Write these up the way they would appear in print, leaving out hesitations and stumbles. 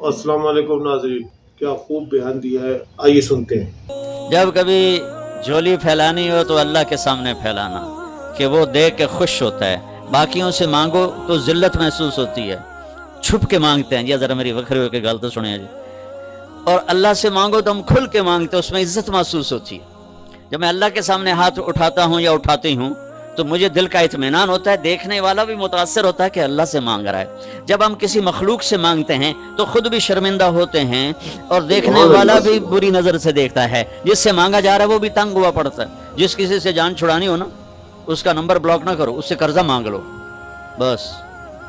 अस्सलाम वालेकुम नाज़रीन, क्या खूब बयान दिया है, आइए सुनते हैं। जब कभी झोली फैलानी हो तो अल्लाह के सामने फैलाना कि वो देख के खुश होता है। बाकियों से मांगो तो जिल्लत महसूस होती है, छुप के मांगते हैं। जी ज़रा मेरी वखरे होकर गल तो सुनिए जी। और अल्लाह से मांगो तो हम खुल के मांगते हैं, उसमें इज्जत महसूस होती है। जब मैं अल्लाह के सामने हाथ उठाता हूँ या उठाती हूँ तो मुझे दिल का इत्मीनान होता है, देखने वाला भी मुतासर होता है कि अल्लाह से मांग रहा है। जब हम किसी मखलूक से मांगते हैं तो खुद भी शर्मिंदा होते हैं और देखने वाला भी बुरी नज़र से देखता है। जिससे मांगा जा रहा है वो भी तंग हुआ पड़ता है। जिस किसी से जान छुड़ानी हो ना, उसका नंबर ब्लॉक ना करो, उससे कर्जा मांग लो, बस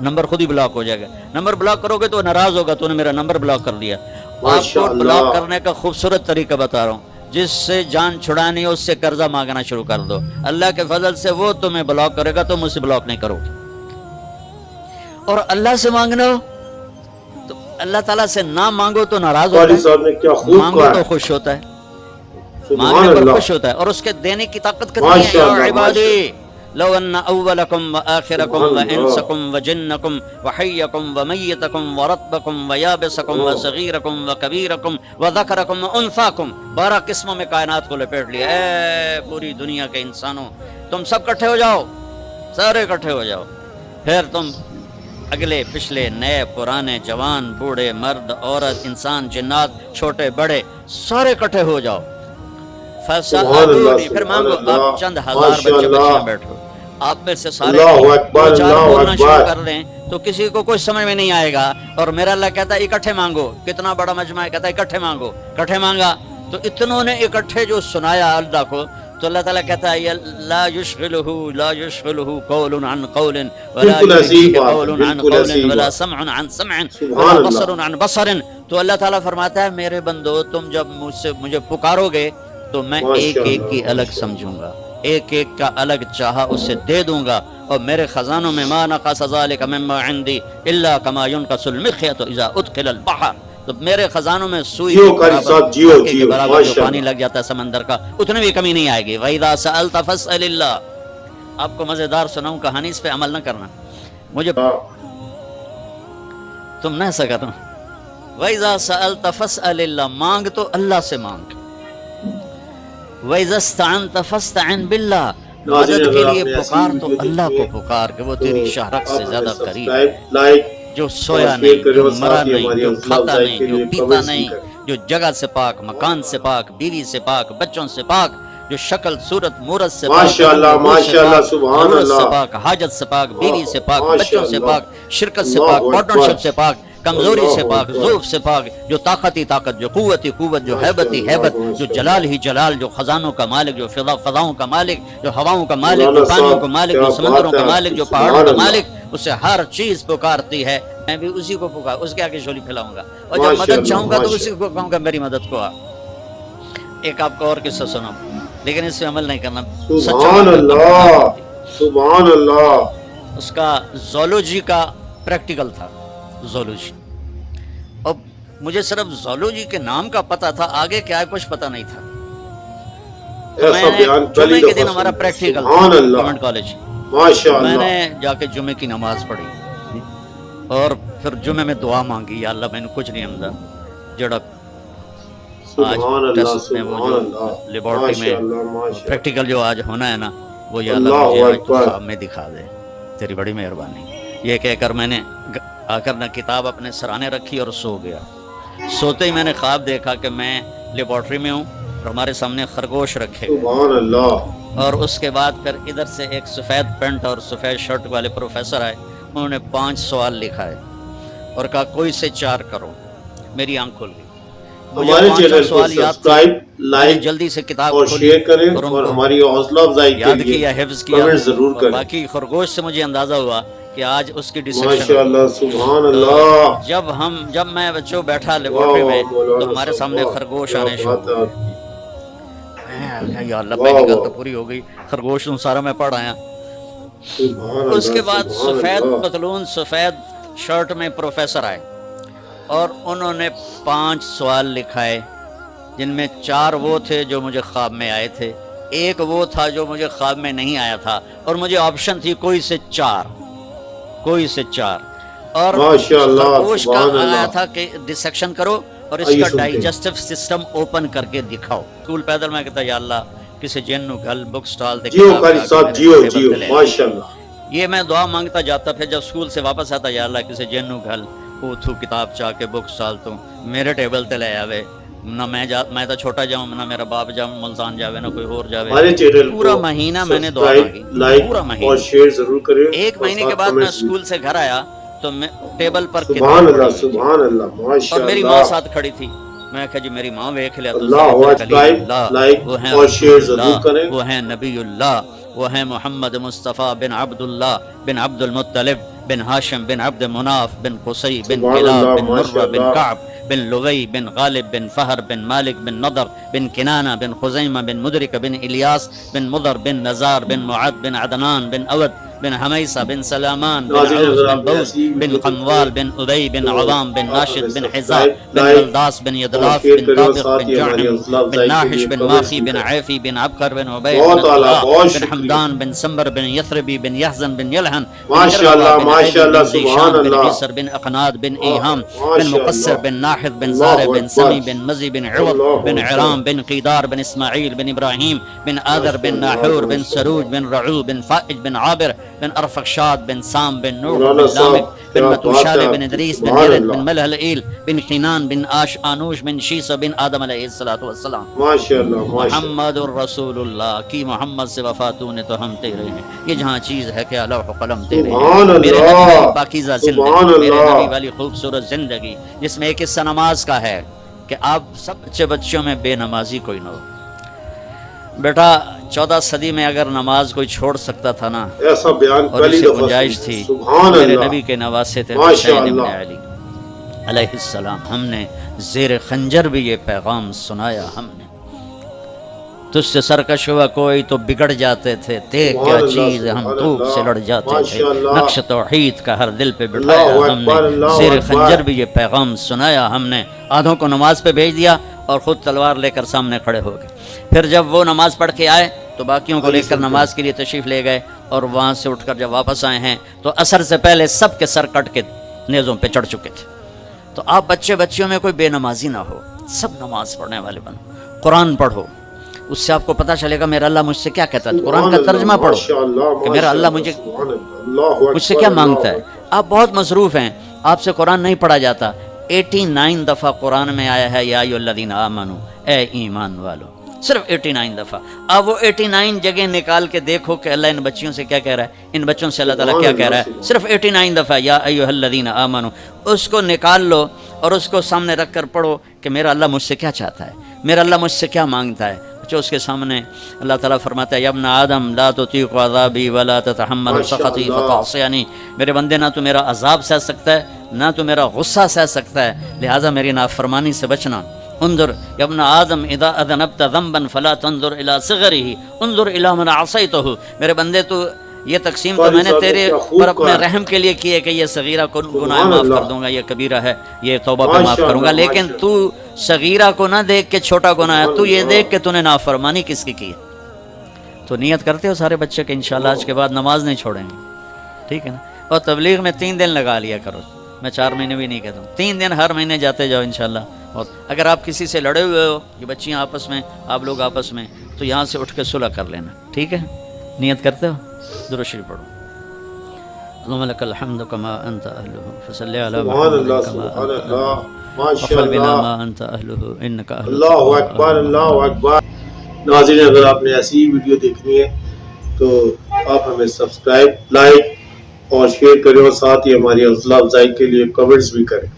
नंबर खुद ही ब्लॉक हो जाएगा। नंबर ब्लॉक करोगे तो नाराज होगा, तूने मेरा नंबर ब्लॉक कर दिया। आपको ब्लॉक करने का खूबसूरत तरीका बता रहा हूँ। जिससे जान छुड़ानी हो उससे कर्जा मांगना शुरू कर दो, अल्लाह के फजल से वो तुम्हें ब्लॉक करेगा, तुम उसे ब्लॉक नहीं करोगे। और अल्लाह से मांगना हो तो अल्लाह ताला से ना मांगो तो नाराज होता है, मांगो तो खुश होता है, मांगने पर खुश होता है और उसके देने की ताकत कितनी है। या इबादी लौ अन्ना अव्वलकुम व आखिरकुम व इंसकुम व जिन्नकुम व हय्यकुम व मय्यतकुम व रत्बकुम व याबिसकुम व सगीरकुम व कबीरकुम व ज़करकुम व उन्साकुम, 12 किस्मों में कायनात को लपेट लिया। ए पूरी दुनिया के इंसानों, तुम सब इकट्ठे हो जाओ, सारे इकट्ठे हो जाओ। फिर तुम अगले पिछले नए पुराने जवान बूढ़े मर्द औरत इंसान जिन्नात छोटे बड़े सारे इकट्ठे हो जाओ। फिर मांगो। आप चंद हजार बच्चे बच्चियां बैठो, आप में से सारे दो चार बोलना शुरू कर दें तो किसी को कुछ समझ में नहीं आएगा। और मेरा अल्लाह कहता है इकट्ठे मांगो। कितना बड़ा मजमा है, कहता है इकट्ठे मांगो। इकट्ठे मांगा तो इतनों ने इकट्ठे जो सुनाया अल्लाह को, तो अल्लाह ताला कहता है ला युशगिलुहु कौलुन अन कौलिन वला युशगिलुहु कौलुन अन कौलिन वला समउन अन समइन वला बसरुन अन बसरिन। तो अल्लाह ताला फरमाता है मेरे बंदो, तुम जब मुझे पुकारोगे तो मैं एक एक की अलग समझूंगा, एक एक का अलग चाहा उसे दे दूंगा। और मेरे खजानों में मा नक़स ज़ालिका मिम्मा इंदी इल्ला कमा युनक़सुल मिख़यतु इज़ा उदख़िलल बहर। तो मेरे खजानों में सुई के बराबर जो पानी लग जाता है समंदर का, उतनी भी कमी नहीं आएगी। वइज़ा सअलत फ़स्अलिल्लाह। आपको मजेदार सुनाऊं कहानी, इस पे अमल न करना, मुझे तुम न ऐसा करना। वइज़ा सअलत फ़स्अलिल्लाह, मांग तो अल्लाह से मांग। वइज़स्तअनत फ़स्तअन बिल्लाह, मदद के लिए पुकार तो अल्लाह को पुकार कि वो तेरी शाहरत से ज्यादा करीब है। जो सोया नहीं, जो मरा नहीं, जो खाता नहीं, जो पीता नहीं, जो जगह से पाक, मकान से पाक, बीवी से पाक, बच्चों से पाक, जो शक्ल सूरत मूरत से पाक, माशाअल्लाह सुभान अल्लाह, से पाक, हाजत से पाक, बीवी से पाक, बच्चों से पाक, शिरकत से पाक, पार्टनरशिप से पाक, कमजोरी से पाक, ज़ुल्फ से पाक, जो ताकत ही ताकत, जो कुव्वत ही कुव्वत, जो हैबत ही हैबत, जो जलाल ही जलाल, जो खजानों का मालिक, जो फजाओं का मालिक, जो हवाओं का मालिक, जो पानियों का मालिक, जो समंदरों का मालिक, जो पहाड़ों का मालिक, उससे हर चीज पुकारती है। मैं भी उसी को पुकार, उसके आगे झोली फैलाऊंगा और जब मदद चाहूंगा तो उसी को कहूंगा मेरी मदद को आ। एक आपको और किस्सा सुना, लेकिन इस पे अमल नहीं करना। सुभान अल्लाह, सुभान अल्लाह। उसका ज़ूलॉजी का प्रैक्टिकल था, ज़ूलॉजी। और मुझे सिर्फ ज़ूलॉजी के नाम का पता था, आगे क्या है कुछ पता नहीं था। जुमे के दिन हमारा प्रैक्टिकल गवर्नमेंट कॉलेज, मैंने जाके जुमे की नमाज पढ़ी और फिर जुमे में दुआ मांगी, या अल्लाह मैंने कुछ नहीं आंदा जड़ा आज टेस्ट में वो जो लेबोरेटरी में प्रैक्टिकल जो आज होना है ना, वो या अल्लाह मुझे आज तो ख्वाब में दिखा दे, तेरी बड़ी मेहरबानी। ये कहकर मैंने आकर ना किताब अपने सराने रखी और सो गया। सोते ही मैंने ख्वाब देखा कि मैं लेबोरेटरी में हूँ और हमारे सामने खरगोश रखे और उसके बाद फिर इधर से एक सफ़ेद पैंट और सफ़ेद शर्ट वाले प्रोफेसर आए। उन्होंने 5 सवाल लिखा है और कहा कोई से 4 करो। मेरी आंख खुल गई। हमारे चैनल को सब्सक्राइब, लाइक, जल्दी से किताब और शेयर करें और हमारी हौसला अफजाई के लिए किया, हिफ्ज़ किया, कमेंट जरूर करें। बाकी खरगोश से मुझे अंदाजा हुआ कि आज उसकी डिसेक्शन, माशाअल्लाह सुभान अल्लाह। जब मैं बच्चों बैठा लेबोरेटरी में तो हमारे सामने खरगोश आने शुरू। या अल्लाह पहली गल तो पूरी हो गई, खरगोश सारा मैं पढ़ आया। उसके बाद सफ़ेद पतलून सफ़ेद शर्ट में प्रोफेसर आए और उन्होंने 5 सवाल लिखाए, जिनमें 4 वो थे जो मुझे ख्वाब में आए थे, एक वो था जो मुझे ख्वाब में नहीं आया था और मुझे ऑप्शन थी कोई से 4, कोई से 4। اور ماشاءاللہ، خرگوش کا سبحان آیا اللہ۔ تھا کہ ڈسیکشن کرو اور اس آئیے کا سنتے ہیں۔ ڈائجسٹو سسٹم اوپن کر کے دکھاؤ. اسکول پیدل میں کہتا یا اللہ کسی جن نو گل بک سٹال دے جیو قاری صاحب، جیو جیو، ماشاءاللہ۔ یہ میں دعا مانگتا جاتا. پھر جب اسکول سے واپس آتا یا اللہ کسی جن نو گل اتھو کتاب چاہ کے بک سٹال تو میرے ٹیبل تے لے آوے. نہ میں تو چھوٹا جاؤں، نہ میرا باپ جاؤں ملتان جاوے، نہ کوئی اور جاوے. ہمارے چینل پورا کو مہینہ میں نے دعا مانگی، لائک پورا اور مہینہ. شیئر ضرور کریں. ایک مہینے کے بعد میں اسکول سے گھر آیا تو میں ٹیبل پر سبحان اللہ، پڑھی سبحان اللہ، اور میری ماں ماشاءاللہ. ساتھ کھڑی تھی. میں کہا جی میری ماں دیکھ لیا تو اللہ سبسکرائب، لائک اور شیئر ضرور کریں. وہ ہیں نبی اللہ، وہ ہیں محمد مصطفیٰ بن عبداللہ بن عبد المطلب بن ہاشم بن عبد مناف بن قصی بن سبحان کلاب اللہ، بن مرہ بن ماشاءاللہ. کعب بن لغی بن غالب بن فہر بن مالک بن نضر بن کنانہ بن خزیمہ بن مدرک بن الیاس بن مضر بن نزار بن معد بن عدنان بن اود بن حمیسہ بن سلامان بن ناظرین عوف اگر بن آپ نے بوز ایسی بن ویڈیو قنوال بن ابی بن عوام بن ناشد بن حزاب بن لائک بلداس بن یدلاف شیئر بن کریں اور طابق ساتھ بن ہی ہماری جعم حوصلہ بن افزائی کے ناحش لیے بن کمنٹس ماخی بھی بن کریں. عیفی بن عبقر بن عبید بہت بن اعلیٰ، عطاء بہت بن شکریہ. حمدان بن سمبر بن یثربی بن یحزن بن یلحن ماشاءاللہ، ماشاءاللہ، بن ذیشان سبحان بن اللہ. عیسر بن اقناد بن ایہام بن ماشاءاللہ. مقصر بن ناحد بن اللہ زارع بن اکبر. سمی بن مزی بن عوض اللہ بن اکبر. عرام بن قیدار بن اسماعیل بن ابراہیم بن آدر بن ناحور بن سروج بن رعو بن فائج بن عابر بن ارفخشاد بن سام بن نوح مولانا بن صاحب، لامک بن کیا بات متوشال ہے بن آپ کی، ادریس بن سبحان یلد اللہ. بن ملحلئیل بن خینان بن آش آنوش بن شیسہ بن آدم علیہ السلام. ماشاءاللہ، ماشاءاللہ. محمد الرسول اللہ کی محمد سے وفاتوں نے تو ہم تیرے ہیں. یہ جہاں چیز ہے کہ لوح و قلم تیرے سبحان ہیں. میرے اللہ، نبی والی پاکیزہ سبحان زندگی، میرے اللہ. نبی والی خوبصورت زندگی جس میں ایک حصہ نماز کا ہے کہ آپ سب بچوں میں بے نمازی کوئی نہ ہو. بیٹا 14 صدی میں اگر نماز کوئی چھوڑ سکتا تھا نا ایسا بیان اور پہلی اسے دفعہ گنجائش سنی. تھی، سبحان میرے اللہ. نبی کے نواسے تھے ماشاء حسین ابن اللہ. علی علیہ السلام. ہم نے زیر خنجر بھی یہ پیغام سنایا. ہم نے تجھ سے سرکش ہوا کوئی تو بگڑ جاتے تھے، دیکھ سبحان کیا اللہ، چیز ہم سبحان دھوپ اللہ. سے لڑ جاتے تھے. ماشاء اللہ. نقش توحید کا ہر دل پہ بٹھایا اللہ ہم اکبر، نے، اللہ زیر اکبر. خنجر بھی یہ پیغام سنایا ہم نے. آدھوں کو نماز پہ بھیج دیا اور خود تلوار لے کر سامنے کھڑے ہو گئے. پھر جب وہ نماز پڑھ کے آئے تو باقیوں کو لے کر نماز کے لیے تشریف لے گئے اور وہاں سے اٹھ کر جب واپس آئے ہیں تو عصر سے پہلے سب کے سر کٹ کے نیزوں پہ چڑھ چکے تھے. تو آپ بچیوں میں کوئی بے نمازی نہ ہو، سب نماز پڑھنے والے بنو. قرآن پڑھو، اس سے آپ کو پتہ چلے گا میرا اللہ مجھ سے کیا کہتا ہے. قرآن کا ترجمہ پڑھو کہ میرا اللہ مجھ سے کیا مانگتا ہے. آپ بہت مصروف ہیں، آپ سے قرآن نہیں پڑھا جاتا. 89 دفعہ قرآن میں آیا ہے یا ایھا الذین آمنو، اے ایمان والو، صرف 89 دفعہ. اب وہ 89 جگہ نکال کے دیکھو کہ اللہ ان بچیوں سے کیا کہہ رہا ہے، ان بچوں سے اللہ تعالیٰ کیا کہہ رہا ہے. صرف 89 دفعہ یا ایھا الذین آمنو. اس کو نکال لو اور اس کو سامنے رکھ کر پڑھو کہ میرا اللہ مجھ سے کیا چاہتا ہے، میرا اللہ مجھ سے کیا مانگتا ہے. جو اس کے سامنے اللہ تعالیٰ فرماتا ہے یا ابن آدم لا تطیق عذابی ولا تتحمل سخطی فتعصینی. میرے بندے نہ تو میرا عذاب سہ سکتا ہے نہ تو میرا غصہ سہ سکتا ہے، لہٰذا میری نافرمانی سے بچنا. انظر یا ابن آدم اذا اذنبت ذنبا فلا تنظر الى صغره انظر الى من عصیتہ. میرے بندے تو یہ تقسیم تو میں نے تیرے پر اپنے رحم کے لیے کی ہے کہ یہ صغیرہ کو گناہ معاف کر دوں گا، یہ کبیرہ ہے یہ توبہ پہ معاف کروں گا. لیکن تو صغیرہ کو نہ دیکھ کے چھوٹا گناہ ہے، تو یہ دیکھ کہ تو نے نافرمانی کس کی ہے. تو نیت کرتے ہو سارے بچے کہ انشاءاللہ آج کے بعد نماز نہیں چھوڑیں گے، ٹھیک ہے نا. اور تبلیغ میں 3 دن لگا لیا کرو، میں 4 مہینے بھی نہیں کہتا ہوں. 3 دن ہر مہینے جاتے جاؤ انشاءاللہ. اور اگر آپ کسی سے لڑے ہوئے ہو، یہ بچیاں آپس میں، آپ لوگ آپس میں، تو یہاں سے اٹھ کے صلح کر لینا، ٹھیک ہے. نیت کرتے ہو، درود شریف پڑھو. اللهم لك الحمد كما أنت أهله فصل على محمد كما أنت أهله وفعل بنا ما أنت أهله إنك أهل. اللہ اکبر، اللہ اکبر. ناظرین اگر آپ نے ایسی ویڈیو دیکھنی ہے تو آپ ہمیں سبسکرائب، لائک اور شیئر کریں اور ساتھ ہی ہماری حوصلہ افزائی کے لیے کمنٹس بھی کریں.